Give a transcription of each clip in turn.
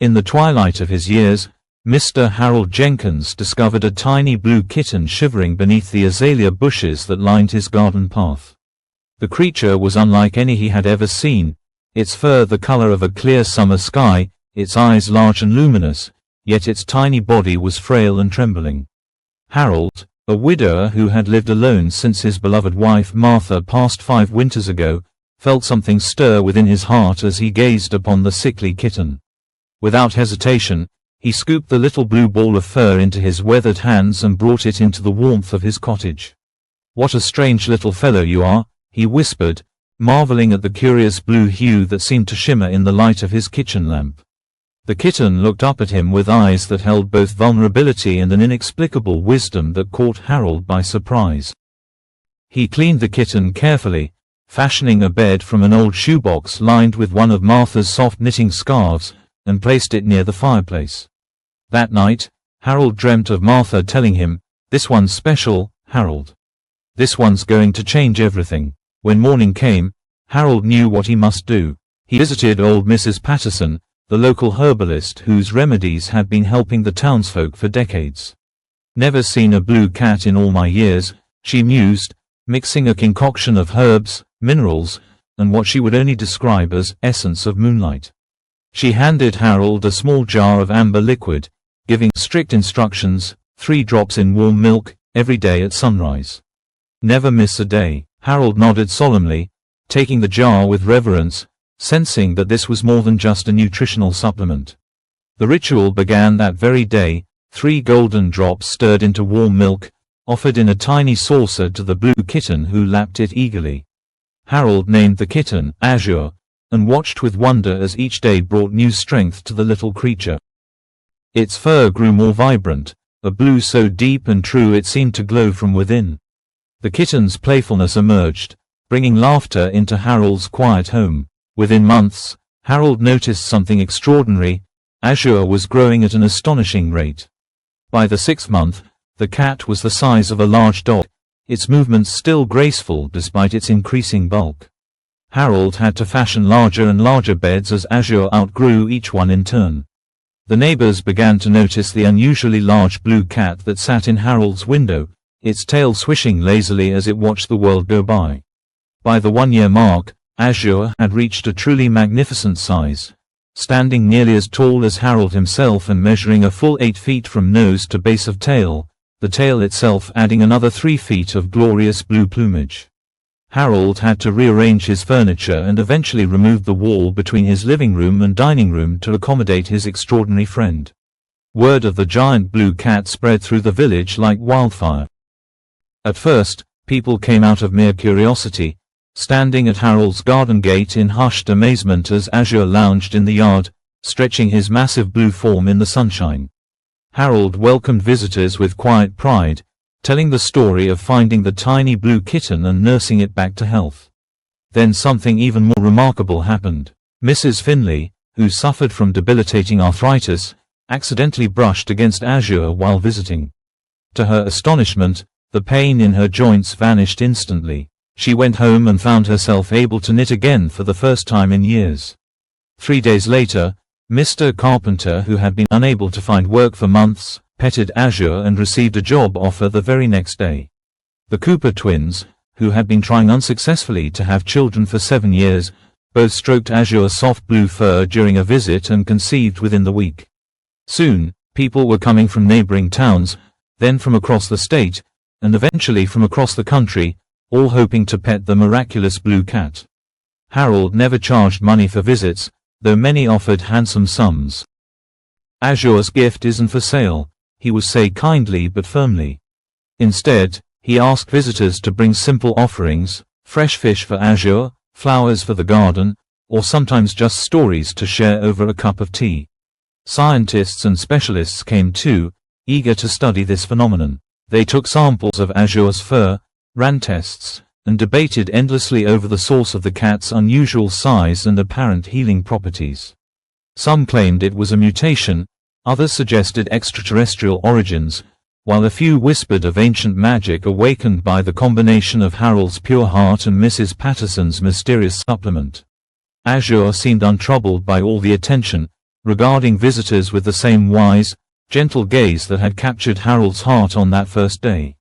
In the twilight of his years, Mr. Harold Jenkins discovered a tiny blue kitten shivering beneath the azalea bushes that lined his garden path. The creature was unlike any he had ever seen, its fur the color of a clear summer sky, its eyes large and luminous, yet its tiny body was frail and trembling. Harold, a widower who had lived alone since his beloved wife Martha passed 5 winters ago, felt something stir within his heart as he gazed upon the sickly kitten. Without hesitation, he scooped the little blue ball of fur into his weathered hands and brought it into the warmth of his cottage. "What a strange little fellow you are," he whispered, marveling at the curious blue hue that seemed to shimmer in the light of his kitchen lamp. The kitten looked up at him with eyes that held both vulnerability and an inexplicable wisdom that caught Harold by surprise. He cleaned the kitten carefully, fashioning a bed from an old shoebox lined with one of Martha's soft knitting scarves, and placed it near the fireplace. That night, Harold dreamt of Martha telling him, "This one's special, Harold. This one's going to change everything." When morning came, Harold knew what he must do. He visited old Mrs. Patterson, the local herbalist whose remedies had been helping the townsfolk for decades. "Never seen a blue cat in all my years," she mused, mixing a concoction of herbs, minerals, and what she would only describe as essence of moonlight. She handed Harold a small jar of amber liquid, giving strict instructions: 3 drops in warm milk, every day at sunrise. Never miss a day. Harold nodded solemnly, taking the jar with reverence, sensing that this was more than just a nutritional supplement. The ritual began that very day. 3 golden drops stirred into warm milk, offered in a tiny saucer to the blue kitten who lapped it eagerly. Harold named the kitten Azure, and watched with wonder as each day brought new strength to the little creature. Its fur grew more vibrant, a blue so deep and true it seemed to glow from within. The kitten's playfulness emerged, bringing laughter into Harold's quiet home. Within months, Harold noticed something extraordinary: Azure was growing at an astonishing rate. By the 6th month, the cat was the size of a large dog, its movements still graceful despite its increasing bulk. Harold had to fashion larger and larger beds as Azure outgrew each one in turn. The neighbors began to notice the unusually large blue cat that sat in Harold's window, its tail swishing lazily as it watched the world go by. By the 1-year mark, Azure had reached a truly magnificent size, standing nearly as tall as Harold himself and measuring a full 8 feet from nose to base of tail, the tail itself adding another 3 feet of glorious blue plumage. Harold had to rearrange his furniture and eventually removed the wall between his living room and dining room to accommodate his extraordinary friend. Word of the giant blue cat spread through the village like wildfire. At first, people came out of mere curiosity, standing at Harold's garden gate in hushed amazement as Azure lounged in the yard, stretching his massive blue form in the sunshine. Harold welcomed visitors with quiet pride, telling the story of finding the tiny blue kitten and nursing it back to health. Then something even more remarkable happened. Mrs. Finley, who suffered from debilitating arthritis, accidentally brushed against Azure while visiting. To her astonishment, the pain in her joints vanished instantly. She went home and found herself able to knit again for the first time in years. 3 days later, Mr. Carpenter, who had been unable to find work for months, petted Azure and received a job offer the very next day. The Cooper twins, who had been trying unsuccessfully to have children for 7 years, both stroked Azure's soft blue fur during a visit and conceived within the week. Soon, people were coming from neighboring towns, then from across the state, and eventually from across the country, all hoping to pet the miraculous blue cat. Harold never charged money for visits, though many offered handsome sums. "Azure's gift isn't for sale," he would say kindly but firmly. Instead, he asked visitors to bring simple offerings: fresh fish for Azure, flowers for the garden, or sometimes just stories to share over a cup of tea. Scientists and specialists came too, eager to study this phenomenon. They took samples of Azure's fur, ran tests, and debated endlessly over the source of the cat's unusual size and apparent healing properties. Some claimed it was a mutation, others suggested extraterrestrial origins, while a few whispered of ancient magic awakened by the combination of Harold's pure heart and Mrs. Patterson's mysterious supplement. Azure seemed untroubled by all the attention, regarding visitors with the same wise, gentle gaze that had captured Harold's heart on that first day.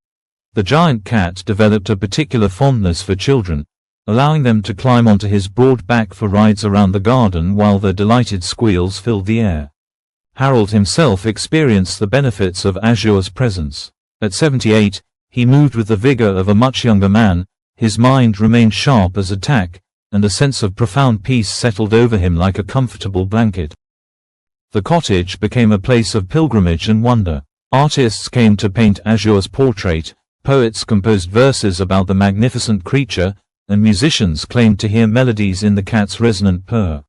The giant cat developed a particular fondness for children, allowing them to climb onto his broad back for rides around the garden while their delighted squeals filled the air. Harold himself experienced the benefits of Azure's presence. At 78, he moved with the vigor of a much younger man, his mind remained sharp as a tack, and a sense of profound peace settled over him like a comfortable blanket. The cottage became a place of pilgrimage and wonder. Artists came to paint Azure's portrait, poets composed verses about the magnificent creature, and musicians claimed to hear melodies in the cat's resonant purr.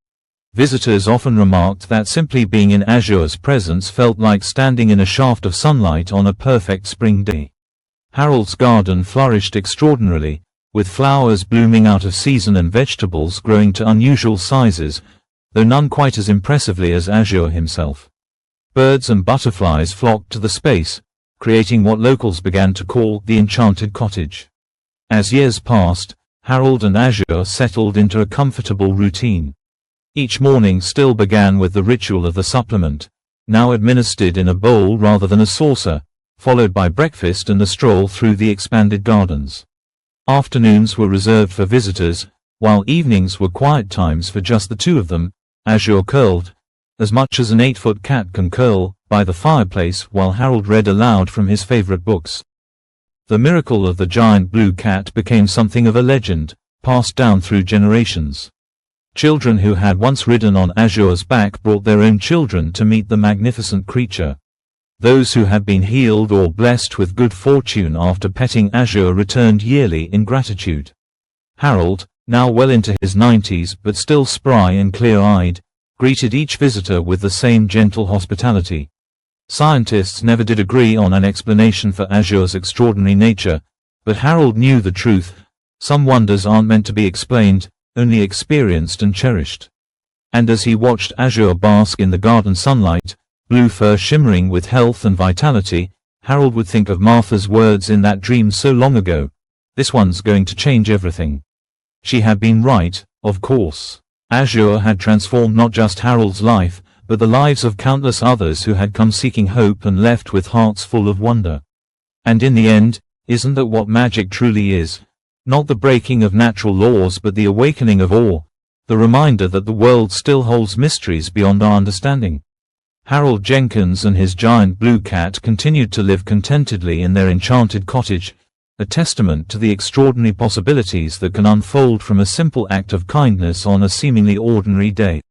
Visitors often remarked that simply being in Azure's presence felt like standing in a shaft of sunlight on a perfect spring day. Harold's garden flourished extraordinarily, with flowers blooming out of season and vegetables growing to unusual sizes, though none quite as impressively as Azure himself. Birds and butterflies flocked to the space, creating what locals began to call the enchanted cottage. As years passed, Harold and Azure settled into a comfortable routine. Each morning still began with the ritual of the supplement, now administered in a bowl rather than a saucer, followed by breakfast and a stroll through the expanded gardens. Afternoons were reserved for visitors, while evenings were quiet times for just the two of them. Azure curled, as much as an 8-foot cat can curl, by the fireplace while Harold read aloud from his favorite books. The miracle of the giant blue cat became something of a legend, passed down through generations. Children who had once ridden on Azure's back brought their own children to meet the magnificent creature. Those who had been healed or blessed with good fortune after petting Azure returned yearly in gratitude. Harold, now well into his 90s but still spry and clear-eyed, greeted each visitor with the same gentle hospitality. Scientists never did agree on an explanation for Azure's extraordinary nature, but Harold knew the truth. Some wonders aren't meant to be explained, only experienced and cherished. And as he watched Azure bask in the garden sunlight, blue fur shimmering with health and vitality, Harold would think of Martha's words in that dream so long ago, "This one's going to change everything." She had been right, of course. Azure had transformed not just Harold's life, but the lives of countless others who had come seeking hope and left with hearts full of wonder. And in the end, isn't that what magic truly is? Not the breaking of natural laws but the awakening of awe, the reminder that the world still holds mysteries beyond our understanding. Harold Jenkins and his giant blue cat continued to live contentedly in their enchanted cottage, a testament to the extraordinary possibilities that can unfold from a simple act of kindness on a seemingly ordinary day.